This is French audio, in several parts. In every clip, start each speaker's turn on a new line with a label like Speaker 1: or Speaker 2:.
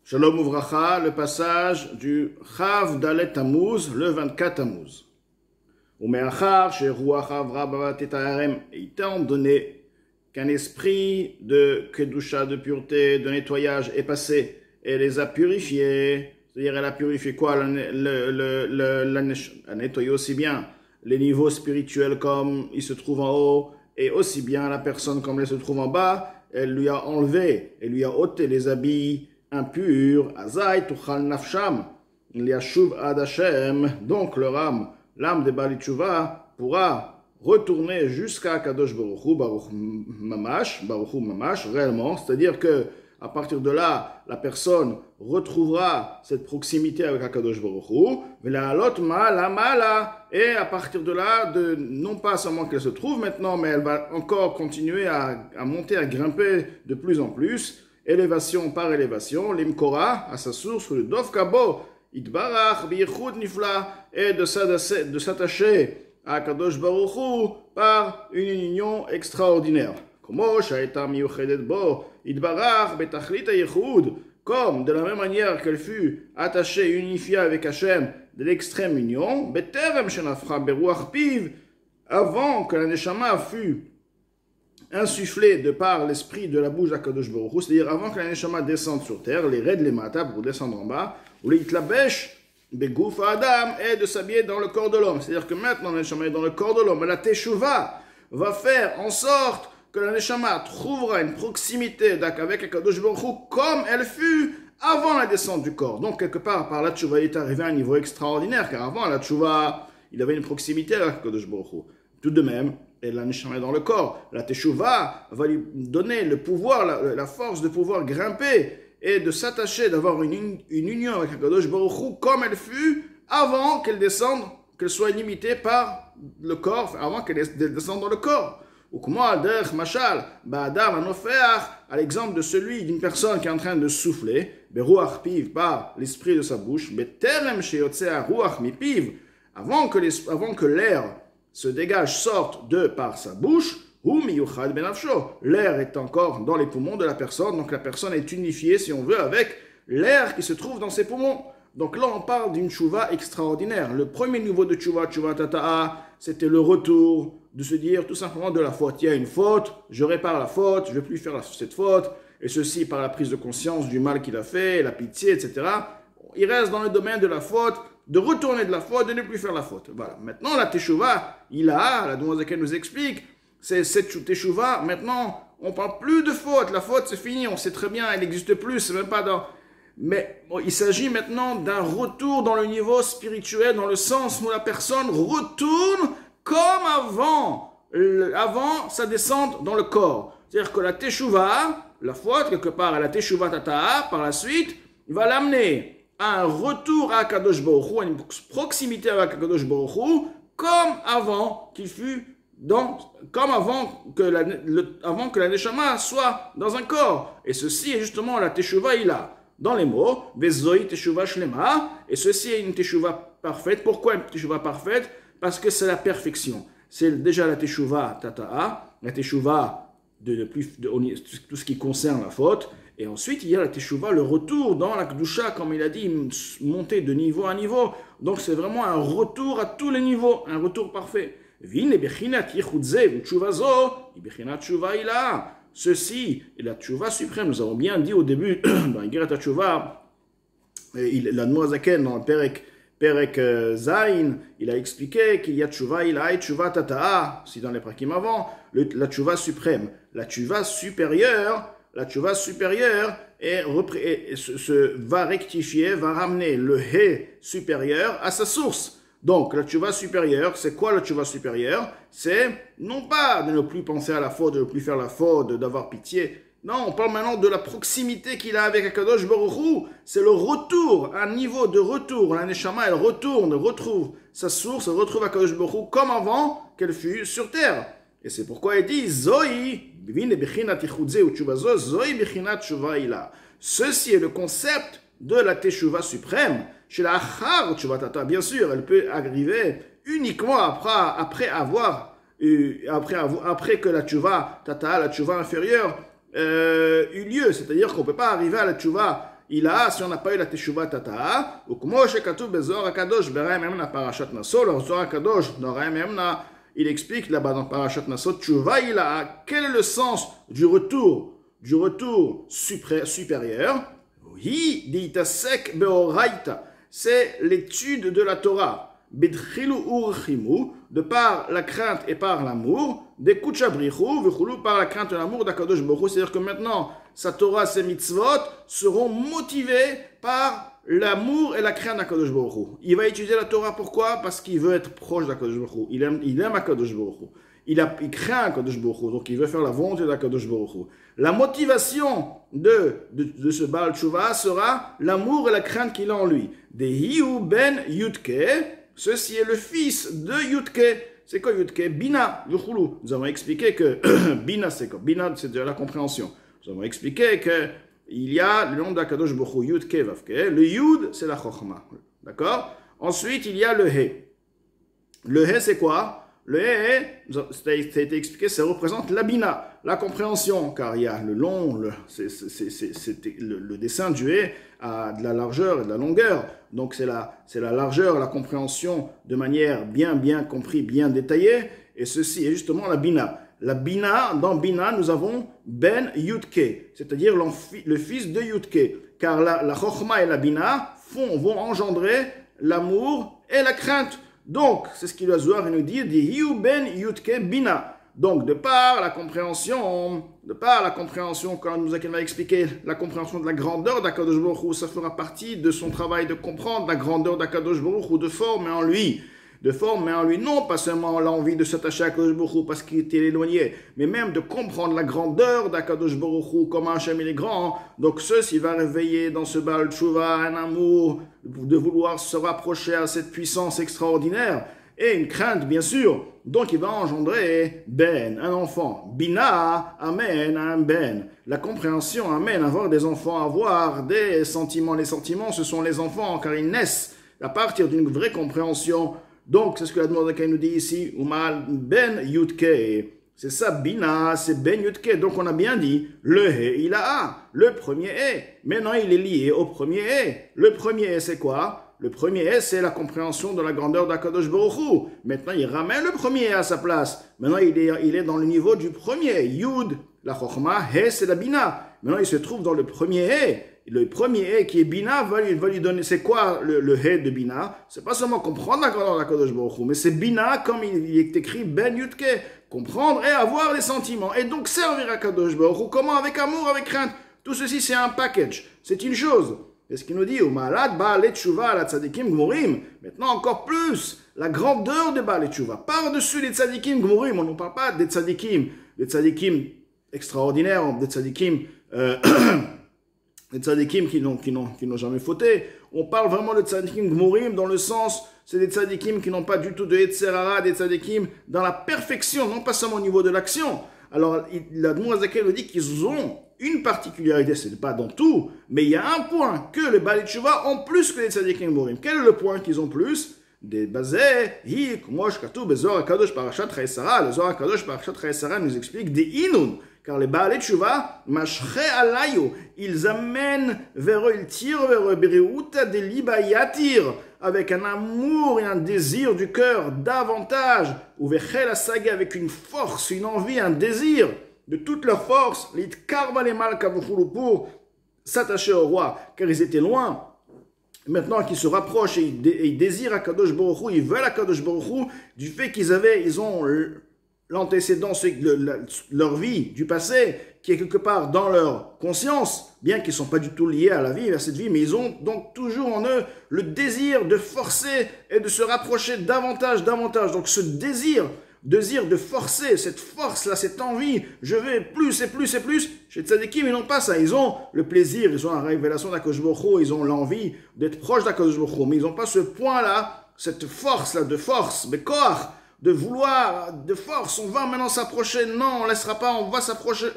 Speaker 1: Shalom Uvracha, le passage du Chav Dalet Tammuz, le 24 Tammuz. Umeachar, chez Ruach Avra Bavat et Taharem, étant donné qu'un esprit de Kedusha, de pureté, de nettoyage est passé et les a purifiés, c'est-à-dire elle a purifié quoi? Elle a nettoyé aussi bien les niveaux spirituels comme il se trouve en haut, et aussi bien la personne comme elle se trouve en bas, elle lui a enlevé, elle lui a ôté les habits impur, Azai tuchal nafsham, liashuv ad Hashem, donc leur âme, l'âme de Bali Tshuva, pourra retourner jusqu'à Kadosh Baruch Hu, Baruch Hu Mamash, réellement, c'est-à-dire que à partir de là, la personne retrouvera cette proximité avec Akadosh Baruch Hu, et à partir de là, non pas seulement qu'elle se trouve maintenant, mais elle va encore continuer à monter, à grimper de plus en plus, élévation par élévation, l'imkora, à sa source, le dov kabo, itbarach, biyichud nifla, et de s'attacher à Kadosh Baruch Hu par une union extraordinaire. Comme de la même manière qu'elle fut attachée et unifiée avec Hachem de l'extrême union, avant que la Neshama fût insufflé de par l'esprit de la bouche d'Akadosh Baruch Hu, c'est-à-dire avant que la Neshama descende sur terre, les raids les mata pour descendre en bas, ou les itlabesh, begouf adam, et de s'habiller dans le corps de l'homme. C'est-à-dire que maintenant la Neshama est dans le corps de l'homme, et la Teshuvah va faire en sorte que la Neshama trouvera une proximité avec Akadosh Baruch Hu comme elle fut avant la descente du corps. Donc quelque part, par la Teshuvah, il est arrivé à un niveau extraordinaire, car avant la Teshuvah, il avait une proximité avec Akadosh Baruch Hu. Tout de même, et la Neshama est dans le corps. La Teshuvah va lui donner le pouvoir, la force de pouvoir grimper et de s'attacher, d'avoir une union avec Akadosh Baruch Hu comme elle fut avant qu'elle descende, qu'elle soit limitée par le corps, avant qu'elle descende dans le corps. Ou comme Mashal, Ba'adam Anofeach, à l'exemple de celui d'une personne qui est en train de souffler, Beruach Piv, par l'esprit de sa bouche, Beterem Sheyotzea Ruach Mipiv, avant que l'air se dégage, sorte de par sa bouche, l'air est encore dans les poumons de la personne, donc la personne est unifiée, si on veut, avec l'air qui se trouve dans ses poumons. Donc là, on parle d'une tchouva extraordinaire. Le premier niveau de tchouva tata'a, c'était le retour, de se dire tout simplement de la faute. Il y a une faute, je répare la faute, je ne vais plus faire cette faute, et ceci par la prise de conscience du mal qu'il a fait, la pitié, etc. Il reste dans le domaine de la faute, de retourner de la faute, de ne plus faire la faute. Voilà. Maintenant, la teshuva, la Doumazaka nous explique, c'est cette teshuva, maintenant, on ne parle plus de faute. La faute, c'est fini, on sait très bien, elle n'existe plus, c'est même pas dans... Mais bon, il s'agit maintenant d'un retour dans le niveau spirituel, dans le sens où la personne retourne comme avant sa descente dans le corps. C'est-à-dire que la teshuva, la faute, quelque part, à la teshuva tata'a, par la suite, il va l'amener à un retour à Kadosh Baruch Hu, à une proximité avec Kadosh Baruch Hu, comme avant qu'il fut comme avant que la Neshama soit dans un corps. Et ceci est justement la teshuva dans les mots, Vezoi teshuva shlema, et ceci est une teshuva parfaite. Pourquoi une teshuva parfaite? Parce que c'est la perfection. C'est déjà la teshuva tata'a, la teshuva de tout ce qui concerne la faute. Et ensuite, il y a la teshuva, le retour dans la kedusha, comme il a dit, monter de niveau à niveau. Donc c'est vraiment un retour à tous les niveaux, un retour parfait. Ceci est la teshuva suprême. Nous avons bien dit au début, dans Igerat teshuva, la Noazaken dans le Perek Zain, il a expliqué qu'il y a teshuva et teshuva tata'a, si dans les prakim avant, la teshuva suprême. La teshuva supérieure va rectifier, va ramener le hé supérieur à sa source. Donc, la teshuva supérieure, c'est quoi la teshuva supérieure? C'est non pas de ne plus penser à la faute, de ne plus faire la faute, d'avoir pitié. Non, on parle maintenant de la proximité qu'il a avec Akadosh Baruch Hu. C'est le retour, un niveau de retour. La Neshama, elle retrouve sa source, elle retrouve Akadosh Baruch Hu comme avant qu'elle fut sur terre. Et c'est pourquoi il dit Zoi, ceci est le concept de la teshuva suprême. Chez la achar teshuva tata, bien sûr, elle peut arriver uniquement après que la teshuva tata, la teshuva inférieure, eut lieu. C'est-à-dire qu'on ne peut pas arriver à la teshuva il a, si on n'a pas eu la Teshuvah Tata'a, ou comme Shekatu Bezor Akadosh, Beraim Memna Parashat Naso, le Zohar Akadosh, dans Raim Memna, il explique là-bas dans Parashat Naso, Teshuvah, il a, quel est le sens du retour supérieur? Oui, Ditasek Beoraita, c'est l'étude de la Torah. Bedchilu urchimu, de par la crainte et par l'amour, des kuchabrichu, vechulu, par la crainte et l'amour d'Akadosh Baruch Hu. C'est-à-dire que maintenant, sa Torah, ses mitzvot seront motivés par l'amour et la crainte d'Akadosh Baruch Hu. Il va étudier la Torah, pourquoi? Parce qu'il veut être proche d'Akadosh Baruch Hu. Il aime Akadosh Baruch Hu. Il craint Akadosh Baruch Hu, donc il veut faire la volonté d'Akadosh Baruch Hu. La motivation de ce Baal Tshuva sera l'amour et la crainte qu'il a en lui. Dehiu ben Yudke, ceci est le fils de Yudke. C'est quoi Yudke? Bina, Yuchulu. Nous avons expliqué que Bina, c'est quoi? Bina, c'est de la compréhension. Nous avons expliqué que il y a le nom d'Akadosh Baruch Hu, Yudke, Vavke. Le Yud, c'est la Chochma. D'accord? Ensuite, il y a le He. Le He, c'est quoi? Le He, ça a été expliqué, ça représente la Bina, la compréhension, car il y a le long, le dessin du He a de la largeur et de la longueur. Donc c'est la largeur, la compréhension de manière bien compris, bien détaillée. Et ceci est justement la Bina. La Bina, dans Bina, nous avons Ben Yudke, c'est-à-dire le fils de Yudke. Car la Chochma et la Bina vont engendrer l'amour et la crainte. Donc, c'est ce qu'il va Zohar nous dire, Dihiu Ben Yudke Bina. Donc, de par la compréhension, quand nous va expliquer la compréhension de la grandeur d'Akadosh Baruch Hu, ça fera partie de son travail de comprendre la grandeur d'Akadosh Baruch Hu, de forme en lui, non pas seulement l'envie de s'attacher à Akadosh Baruch Hu parce qu'il était éloigné, mais même de comprendre la grandeur d'Akadosh Baruch Hu, comment Hachem il est grand. Donc, ceci va réveiller dans ce Baal Tshuva un amour de vouloir se rapprocher à cette puissance extraordinaire. Et une crainte, bien sûr. Donc, il va engendrer Ben, un enfant. Bina, amène un Ben. La compréhension amène à avoir des enfants, à avoir des sentiments. Les sentiments, ce sont les enfants, car ils naissent à partir d'une vraie compréhension. Donc, c'est ce que la Demordakai nous dit ici. Umal Ben Yudke. C'est ça, Bina, c'est Ben Yudke. Donc, on a bien dit, le He, il a A. Le premier He. Maintenant, il est lié au premier He. Le premier He, c'est quoi? Le premier He, c'est la compréhension de la grandeur d'Akadosh Baruch Hu. Maintenant, il ramène le premier He à sa place. Maintenant, il est dans le niveau du premier. Yud, la Chochma, He, c'est la Bina. Maintenant, il se trouve dans le premier He. Le premier He qui est Bina va lui donner, c'est quoi le He de Bina? C'est pas seulement comprendre la grandeur d'Akadosh Baruch Hu, mais c'est Bina, comme il est écrit Ben Yudke. Comprendre et avoir les sentiments. Et donc servir Akadosh Baruch Hu. Comment? Avec amour, avec crainte. Tout ceci, c'est un package. C'est une chose. C'est ce qu'il nous dit, Umalad Baal Tshuva la Tzadikim Gmurim. Maintenant encore plus, la grandeur de Baal Tshuva. Par-dessus les Tzadikim Gmurim, on ne parle pas des Tzadikim extraordinaires, des Tzadikim qui n'ont jamais fauté. On parle vraiment de Tzadikim Gmurim dans le sens, c'est des Tzadikim qui n'ont pas du tout de Yetzer Hara, des Tzadikim dans la perfection, non pas seulement au niveau de l'action. Alors, la Demordakai nous dit qu'ils ont une particularité, ce n'est pas dans tout, mais il y a un point que les Baal Tshuva ont plus que les Tzadikim Gmurim. Quel est le point qu'ils ont plus? Des basés, hi, kumosh katu bezor akadosh parashat Chayesara. Le Zohar akadosh parashat Chayesara nous explique des inun, car les Baal Tshuva, mashre alayu, ils amènent vers eux, ils tirent vers eux, beriuta de libayatir, avec un amour et un désir du cœur davantage, ou vechel asage avec une force, une envie, un désir de toute leur force, pour s'attacher au roi, car ils étaient loin. Maintenant qu'ils se rapprochent et ils désirent Akadosh Baruch Hu, ils veulent Akadosh Baruch Hu, du fait ils ont l'antécédent, leur vie du passé, qui est quelque part dans leur conscience, bien qu'ils ne sont pas du tout liés à la vie, à cette vie, mais ils ont donc toujours en eux le désir de forcer et de se rapprocher davantage. Donc ce désir de forcer, cette force-là, cette envie, je vais plus et plus et plus. Chez Tzadikim, ils n'ont pas ça. Ils ont le plaisir, ils ont la révélation d'Akadosh Baruch Hu, ils ont l'envie d'être proche d'Akadosh Baruch Hu, mais ils n'ont pas ce point-là, cette force-là de force, de corps, de vouloir, de force. On va maintenant s'approcher. Non, on ne laissera pas, on va s'approcher.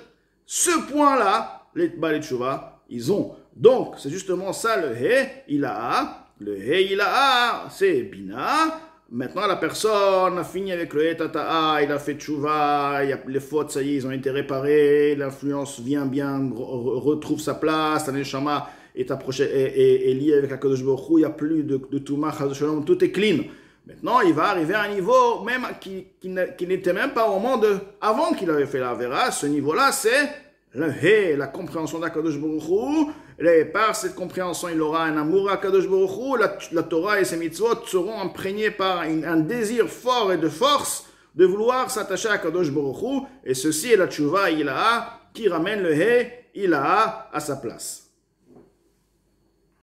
Speaker 1: Ce point-là, les Baal Tshuva, ils ont. Donc, c'est justement ça, le He, il a. Le He, il a. C'est Bina. Maintenant, la personne a fini avec le He Tata'a, il a fait Tshuva, les fautes, ça y est, ils ont été réparées, l'influence vient bien, retrouve sa place, la Neshama est lié avec Akadosh Baruch Hu, il n'y a plus de Touma, tout est clean. Maintenant, il va arriver à un niveau même qui n'était même pas au moment avant qu'il avait fait la Avera. Ce niveau-là, c'est la compréhension d'Akadosh Baruch Hu. Et par cette compréhension, il aura un amour à Akadosh Baruch Hu. La Torah et ses mitzvot seront imprégnés par un désir fort et de force de vouloir s'attacher à Akadosh Baruch Hu. Et ceci est la tchouva ilaha qui ramène le ilaha à sa place.